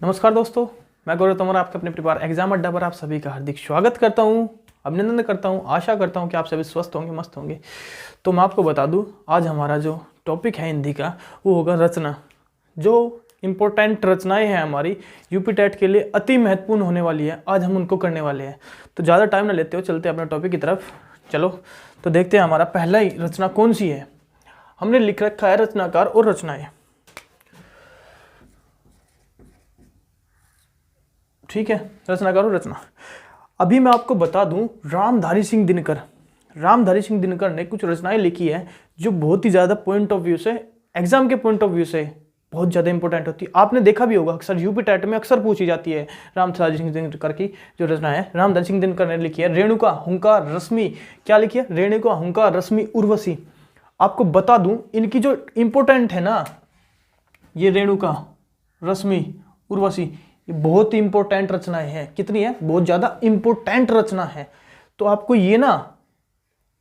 नमस्कार दोस्तों, मैं गौरव तोमर आपके अपने परिवार एग्जाम अड्डा पर आप सभी का हार्दिक स्वागत करता हूं, अभिनंदन करता हूं। आशा करता हूं कि आप सभी स्वस्थ होंगे, मस्त होंगे। तो मैं आपको बता दूं, आज हमारा जो टॉपिक है हिंदी का वो होगा रचना। जो इम्पोर्टेंट रचनाएं हैं हमारी यूपी टेट के लिए अति महत्वपूर्ण होने वाली है, आज हम उनको करने वाले हैं। तो ज़्यादा टाइम ना लेते हो, चलते अपने टॉपिक की तरफ। चलो तो देखते हैं हमारा पहला ही रचना कौन सी है। हमने लिख रखा है रचनाकार और रचनाएं, ठीक है। रचनाकार और रचना। अभी मैं आपको बता दूं, रामधारी सिंह दिनकर ने कुछ रचनाएं लिखी है जो बहुत ही ज़्यादा पॉइंट ऑफ व्यू से, एग्जाम के पॉइंट ऑफ व्यू से बहुत ज़्यादा इंपॉर्टेंट होती है। आपने देखा भी होगा, अक्सर यूपी टेट में अक्सर पूछी जाती है। रामधारी सिंह दिनकर की जो रचना है, रामधारी सिंह दिनकर ने लिखी है रेणुका हुंकार रश्मि। क्या लिखी है? रेणुका हुंकार रश्मि उर्वशी। आपको बता दूं, इनकी जो इंपॉर्टेंट है ना, ये रेणुका रश्मि उर्वशी, ये बहुत ही इंपॉर्टेंट रचनाएं हैं। कितनी है? बहुत ज्यादा इंपॉर्टेंट रचना है। तो आपको ये ना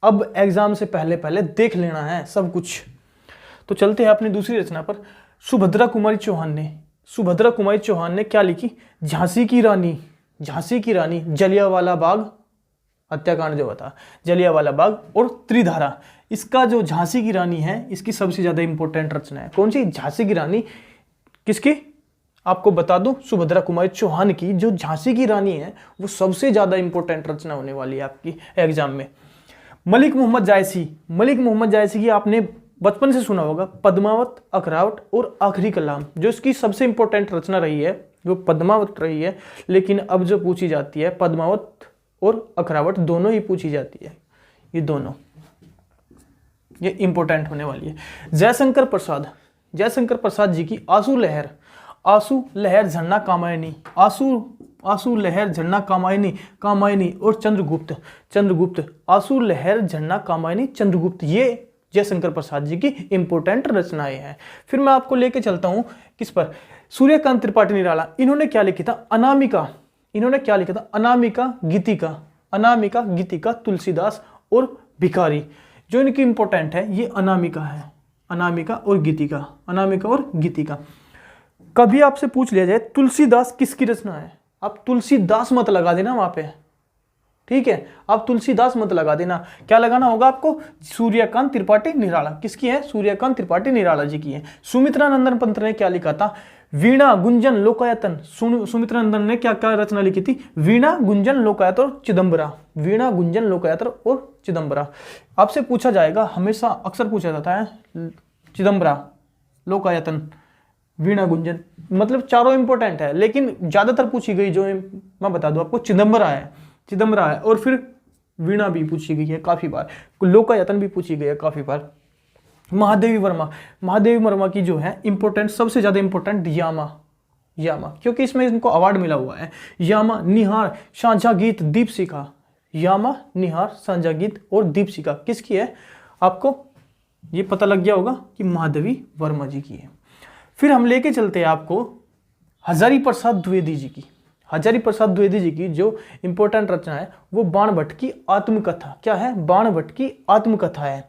अब एग्जाम से पहले पहले देख लेना है सब कुछ। तो चलते हैं अपनी दूसरी रचना पर। सुभद्रा कुमारी चौहान ने क्या लिखी? झांसी की रानी, जलियांवाला बाग हत्याकांड जो था, जलियांवाला बाग और त्रिधारा। इसका जो झांसी की रानी है, इसकी सबसे ज्यादा इंपॉर्टेंट रचना है। कौन सी? झांसी की रानी। किसकी? आपको बता दूं, सुभद्रा कुमारी चौहान की जो झांसी की रानी है वो सबसे ज्यादा इंपॉर्टेंट रचना होने वाली है आपकी एग्जाम में। मलिक मोहम्मद जायसी की आपने बचपन से सुना होगा। पद्मावत, अखरावत और आखिरी कलाम, जो इसकी सबसे इंपॉर्टेंट रचना रही है वो पद्मावत रही है। लेकिन अब जो पूछी जाती है, पद्मावत और अखरावत दोनों ही पूछी जाती है। ये दोनों ये इंपॉर्टेंट होने वाली है। जयशंकर प्रसाद जी की आंसू लहर झरना कामायनी, आंसू लहर झरना कामायनी और चंद्रगुप्त, आंसू लहर झरना कामायनी चंद्रगुप्त, ये जयशंकर प्रसाद जी की इंपॉर्टेंट रचनाएं हैं। फिर मैं आपको लेके चलता हूं किस पर? सूर्यकांत त्रिपाठी निराला। इन्होंने क्या लिखा था? अनामिका, गीतिका, तुलसीदास और भिखारी। जो इनकी इंपॉर्टेंट है ये अनामिका है, अनामिका और गीतिका। कभी आपसे पूछ लिया जाए तुलसीदास किसकी रचना है, आप तुलसीदास मत लगा देना वहां पे, ठीक है। आप तुलसीदास मत लगा देना। क्या लगाना होगा आपको? सूर्यकांत त्रिपाठी निराला। किसकी है? सूर्यकांत त्रिपाठी निराला जी की है। सुमित्रा नंदन पंत ने क्या लिखा था? वीणा गुंजन लोकायतन। सुमित्रा नंदन ने क्या क्या रचना लिखी थी? वीणा गुंजन लोकायत और चिदंबरा। आपसे पूछा जाएगा, हमेशा अक्सर पूछा जाता है चिदंबरा, लोकायतन, वीणा गुंजन, मतलब चारों इंपॉर्टेंट है। लेकिन ज्यादातर पूछी गई जो मैं बता दूं आपको, चिदंबरा है और फिर वीणा भी पूछी गई है काफी बार, लोकायतन भी पूछी गई है काफी बार। महादेवी वर्मा की जो है इंपॉर्टेंट, सबसे ज्यादा इंपॉर्टेंट यामा, क्योंकि इसमें इनको अवार्ड मिला हुआ है। यामा, निहार, साझा गीत, दीपशिखा। यामा, निहार, साझा गीत और दीपशिखा किसकी है? आपको ये पता लग गया होगा कि महादेवी वर्मा जी की है। फिर हम लेके चलते हैं आपको हजारी प्रसाद द्विवेदी जी की जो इंपॉर्टेंट रचना है वो बाणभट्ट की आत्मकथा। क्या है? बाणभट्ट की आत्मकथा है।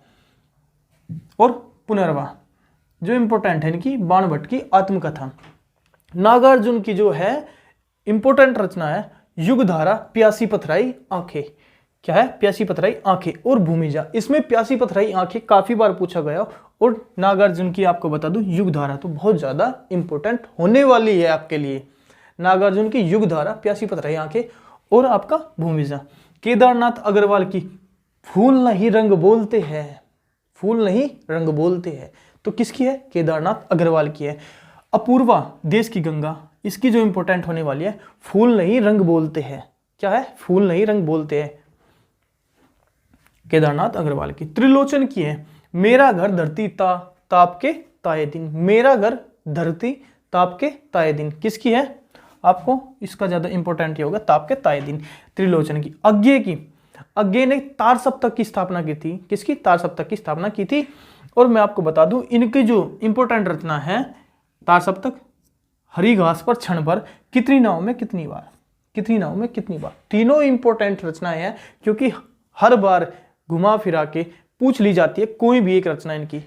और पुनर्वा जो इंपॉर्टेंट है इनकी, बाणभट्ट की आत्मकथा। नागार्जुन की जो है इंपॉर्टेंट रचना है युगधारा, प्यासी पथराई आंखें। क्या है? प्यासी पथराई आंखें और भूमिजा। इसमें प्यासी पथराई आंखें काफी बार पूछा गया और नागार्जुन की आपको बता दूं युगधारा तो बहुत ज्यादा इंपॉर्टेंट होने वाली है आपके लिए। नागार्जुन की युगधारा, प्यासी पथराई आंखें और आपका भूमिजा। केदारनाथ अग्रवाल की फूल नहीं रंग बोलते हैं, तो किसकी है? केदारनाथ अग्रवाल की है। अपूर्वा, देश की गंगा, इसकी जो इंपॉर्टेंट होने वाली है फूल नहीं रंग बोलते हैं। क्या है? फूल नहीं रंग बोलते हैं, केदारनाथ अग्रवाल की। त्रिलोचन की है मेरा घर धरती ताप के ताए दिन, मेरा घर धरती ताप के ताए दिन। किसकी है? आपको इसका ज्यादा इंपॉर्टेंट ही होगा, ताप के ताए दिन, त्रिलोचन की। अज्ञे ने तार सप्तक की स्थापना की थी। किसकी? तार सप्तक की स्थापना की थी। और मैं आपको बता दूं इनकी जो इंपॉर्टेंट रचना है तार सप्तक, हरी घास पर क्षण भर, कितनी नाव में कितनी बार। तीनों इंपॉर्टेंट रचनाएं हैं क्योंकि हर बार घुमा फिरा के पूछ ली जाती है कोई भी एक रचना इनकी,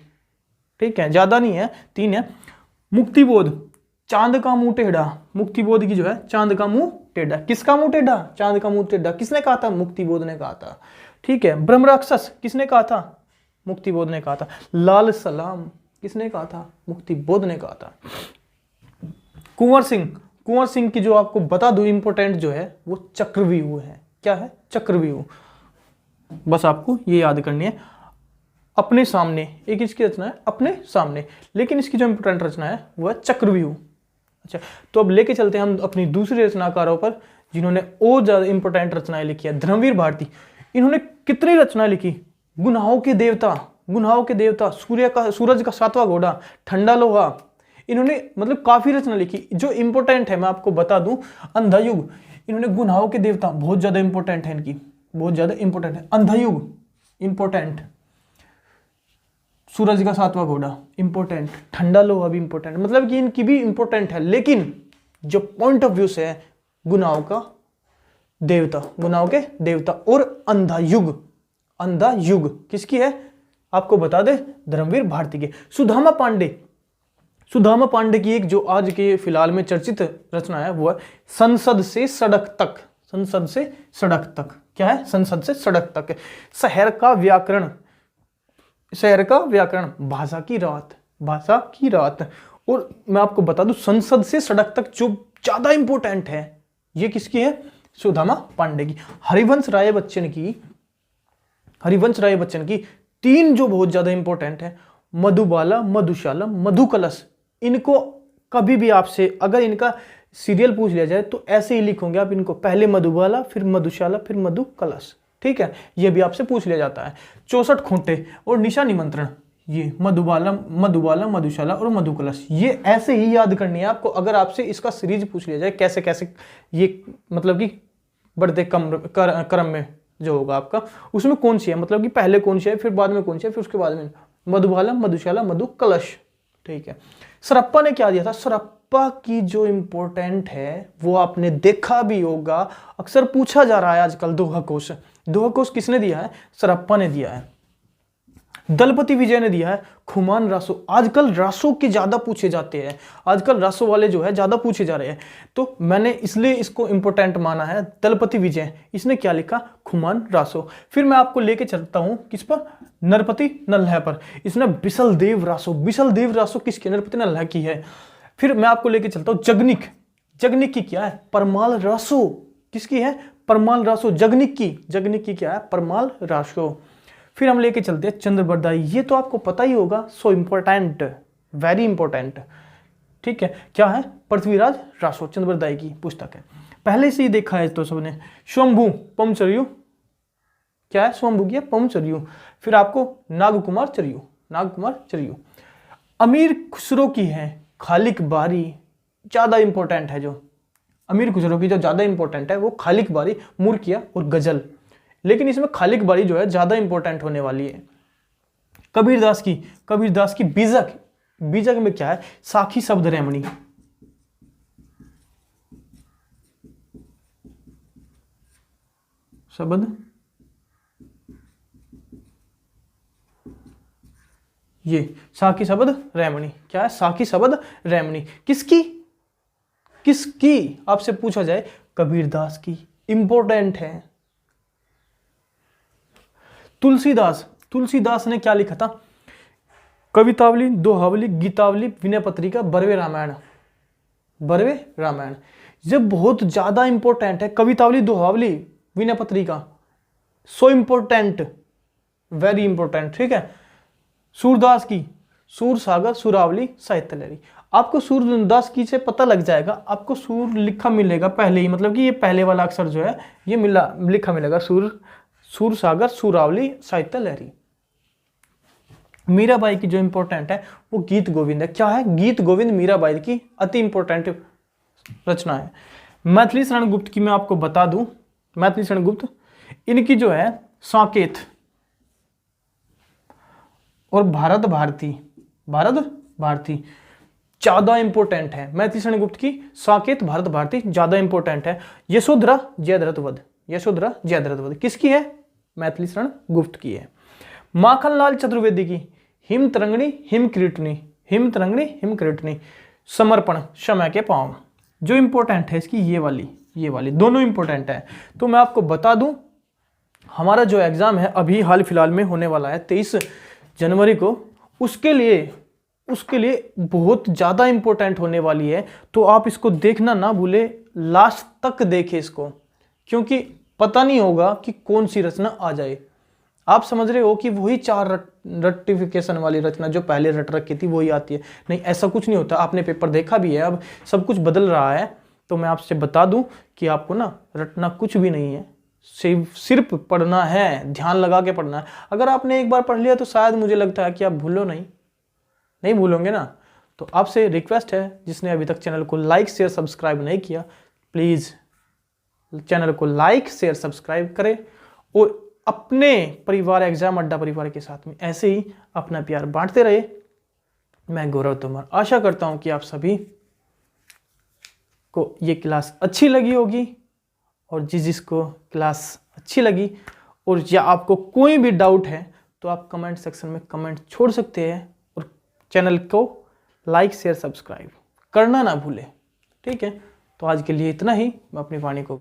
ठीक है, ज्यादा नहीं है, 3 है। मुक्तिबोध, चांद का मुंह टेढ़ा, मुक्तिबोध की जो है चांद का मुंह टेढ़ा। किसका मुंह टेढ़ा? चांद का मुंह टेढ़ा। किसने कहा था? मुक्तिबोध ने कहा था। ठीक है। ब्रह्म राक्षस किसने कहा था? मुक्तिबोध ने कहा था। लाल सलाम किसने कहा था? मुक्तिबोध ने कहा था। कुंवर सिंह, कुंवर सिंह की जो आपको बता दूं इंपॉर्टेंट जो है वो चक्रव्यूह है। क्या है? चक्रव्यूह। बस आपको ये याद करनी है। अपने सामने एक इसकी रचना है अपने सामने, लेकिन इसकी जो इंपॉर्टेंट रचना है वो है चक्रव्यूह। अच्छा, तो अब लेके चलते हैं हम अपनी दूसरे रचनाकारों पर जिन्होंने और ज्यादा इंपॉर्टेंट रचनाएं लिखी है। धर्मवीर भारती, इन्होंने कितनी रचनाएं लिखी? गुनाहों के देवता, गुनाहों के देवता, सूरज का सातवां घोड़ा, ठंडा लोहा, इन्होंने मतलब काफी रचना लिखी। जो इंपॉर्टेंट है मैं आपको बता दूं, अंधा युग, इन्होंने गुनाहों के देवता, बहुत ज्यादा इंपॉर्टेंट है इनकी, बहुत ज्यादा इंपॉर्टेंट है। अंधा युग इंपॉर्टेंट, सूरज का सातवां घोड़ा इंपॉर्टेंट, ठंडा लोहा भी इंपॉर्टेंट, मतलब कि इनकी भी इंपॉर्टेंट है। लेकिन जो पॉइंट ऑफ व्यू से है गुनाहों का देवता, गुनाहों के देवता और अंधा युग, अंधा युग किसकी है? आपको बता दे, धर्मवीर भारती के। सुदामा पांडे, सुदामा पांडे की एक जो आज के फिलहाल में चर्चित रचना है वो है संसद से सड़क तक। संसद से सड़क तक क्या है? संसद से सड़क तक। शहर का व्याकरण, शहर का व्याकरण, भाषा की रात, भाषा की रात। और मैं आपको बता दूं संसद से सड़क तक जो ज्यादा इंपॉर्टेंट है ये किसकी है? सुदामा पांडे की। हरिवंश राय बच्चन की, हरिवंश राय बच्चन की तीन जो बहुत ज्यादा इंपॉर्टेंट है, मधुबाला, मधुशाला, मधुकलश। इनको कभी भी आपसे अगर इनका सीरियल पूछ लिया जाए तो ऐसे ही लिखोगे आप इनको, पहले मधुबाला, फिर मधुशाला, फिर मधुकलश। ठीक है, ये भी आपसे पूछ लिया जाता है। 64 खूंटे और निशा निमंत्रण, ये मधुबाला, मधुबाला, मधुशाला और मधुकलश, ये ऐसे ही याद करनी है आपको। अगर आपसे इसका सीरीज पूछ लिया जाए कैसे कैसे, ये मतलब कि बढ़ते क्रम में जो होगा आपका, उसमें कौन सी है, मतलब कि पहले कौन सी है, फिर बाद में कौन सी है, फिर उसके बाद में मधुबाला, मधुशाला, मधुकलश। ठीक है। सरप्पा ने क्या दिया था? सरप्पा की जो इंपॉर्टेंट है वो आपने देखा भी होगा, अक्सर पूछा जा रहा है आजकल, दोहा कोश। दोहा कोश किसने दिया है? सरप्पा ने दिया है। दलपति विजय ने दिया है खुमान रासो। आजकल रासो के ज्यादा पूछे जाते हैं, आजकल रासो वाले जो है ज्यादा पूछे जा रहे हैं, तो मैंने इसलिए इसको इंपॉर्टेंट माना है। दलपति विजय, इसने क्या लिखा? खुमान रासो। फिर मैं आपको लेके चलता हूं किस पर? नरपति नल्हा पर। इसने बिसल देव रासो, बिसल देव रासो किसकी? नरपति नल्हा की है। फिर मैं आपको लेके चलता हूं जगनिक, जगनिक की क्या है? परमाल रासो। किसकी है? परमाल रासो। जगनिक की, जगनिक की क्या है? परमाल रासो। फिर हम लेके चलते हैं चंद्रबरदाई, ये तो आपको पता ही होगा, सो इंपॉर्टेंट, वेरी इंपॉर्टेंट। ठीक है, क्या है? पृथ्वीराज रासो, चंद्रबरदाई की पुस्तक है, पहले से ही देखा है तो सबने। स्वयंभू पमचर्यू, क्या है? स्वयंभू की है पमचर्यू। फिर आपको नागकुमार चर्यू, नागकुमार चर्यू। अमीर खुसरो की है खालिक बारी, ज्यादा इंपॉर्टेंट है। जो अमीर खुसरो की जो ज्यादा इंपॉर्टेंट है वो खालिक बारी, मुर्किया और गजल। लेकिन इसमें खालिक बारी जो है ज्यादा इंपॉर्टेंट होने वाली है। कबीरदास की, कबीरदास की बीजक, बीजक में क्या है? साखी शब्द रेमणी, शब्द, ये साखी शब्द रेमणी, क्या है? साखी शब्द रेमणी। किसकी? किसकी आपसे पूछा जाए? कबीरदास की, इंपॉर्टेंट है। तुलसीदास, तुलसीदास ने क्या लिखा था? कवितावली, दोहावली, गीतावली, विनय पत्रिका, बरवे रामायण, बरवे रामायण। जब बहुत ज्यादा इंपॉर्टेंट है Kavitavali, Dohavali, Vinay Patrika, so important, very important. ठीक है। सूरदास की सूर सागर, सुरावली, साहित्य लहरी। आपको सूरदास की से पता लग जाएगा, आपको सूर लिखा मिलेगा पहले ही, मतलब कि ये पहले वाला अक्षर जो है ये लिखा मिलेगा, सूर, सूर सागर, सुरावली, साहित्य लहरी। मीराबाई की जो इंपॉर्टेंट है वो गीत गोविंद है। क्या है? गीत गोविंद मीराबाई की अति इंपॉर्टेंट रचना है। मैथिली शरण गुप्त की मैं आपको बता दूं, मैथिली शरण गुप्त, इनकी जो है साकेत और भारत भारती, भारत भारती ज्यादा इंपॉर्टेंट है। मैथिली शरण गुप्त की साकेत, भारत भारती ज्यादा इंपॉर्टेंट है। यशोधरा जयद्रथ वध, यशोधरा जयद्रथ वध किसकी है? मैथिली शरण गुप्त की है। माखनलाल चतुर्वेदी की हिम तरंगणी, हिम कीर्तनी, हिम तरंगणी, हिम कीर्तनी, समर्पण, समय के पाँव। जो इम्पोर्टेंट है इसकी ये वाली दोनों इम्पोर्टेंट है। तो मैं आपको बता दूं, हमारा जो एग्ज़ाम है अभी हाल फिलहाल में होने वाला है 23 जनवरी को, उसके लिए बहुत ज़्यादा इम्पोर्टेंट होने वाली है। तो आप इसको देखना ना भूले, लास्ट तक देखें इसको, क्योंकि पता नहीं होगा कि कौन सी रचना आ जाए। आप समझ रहे हो कि वही 4 रट्टिफिकेशन वाली रचना जो पहले रट रखी थी वही आती है। नहीं, ऐसा कुछ नहीं होता। आपने पेपर देखा भी है, अब सब कुछ बदल रहा है। तो मैं आपसे बता दूं कि आपको ना रटना कुछ भी नहीं है, सिर्फ पढ़ना है, ध्यान लगा के पढ़ना है। अगर आपने एक बार पढ़ लिया तो शायद मुझे लगता है कि आप नहीं भूलोगे ना। तो आपसे रिक्वेस्ट है, जिसने अभी तक चैनल को लाइक शेयर सब्सक्राइब नहीं किया, प्लीज़ चैनल को लाइक शेयर सब्सक्राइब करें और अपने परिवार, एग्जाम अड्डा परिवार के साथ में ऐसे ही अपना प्यार बांटते रहे। मैं गौरव तोमर आशा करता हूं कि आप सभी को ये क्लास अच्छी लगी होगी, और जिसको क्लास अच्छी लगी और या आपको कोई भी डाउट है तो आप कमेंट सेक्शन में कमेंट छोड़ सकते हैं, और चैनल को लाइक शेयर सब्सक्राइब करना ना भूलें। ठीक है, तो आज के लिए इतना ही। मैं अपनी वाणी को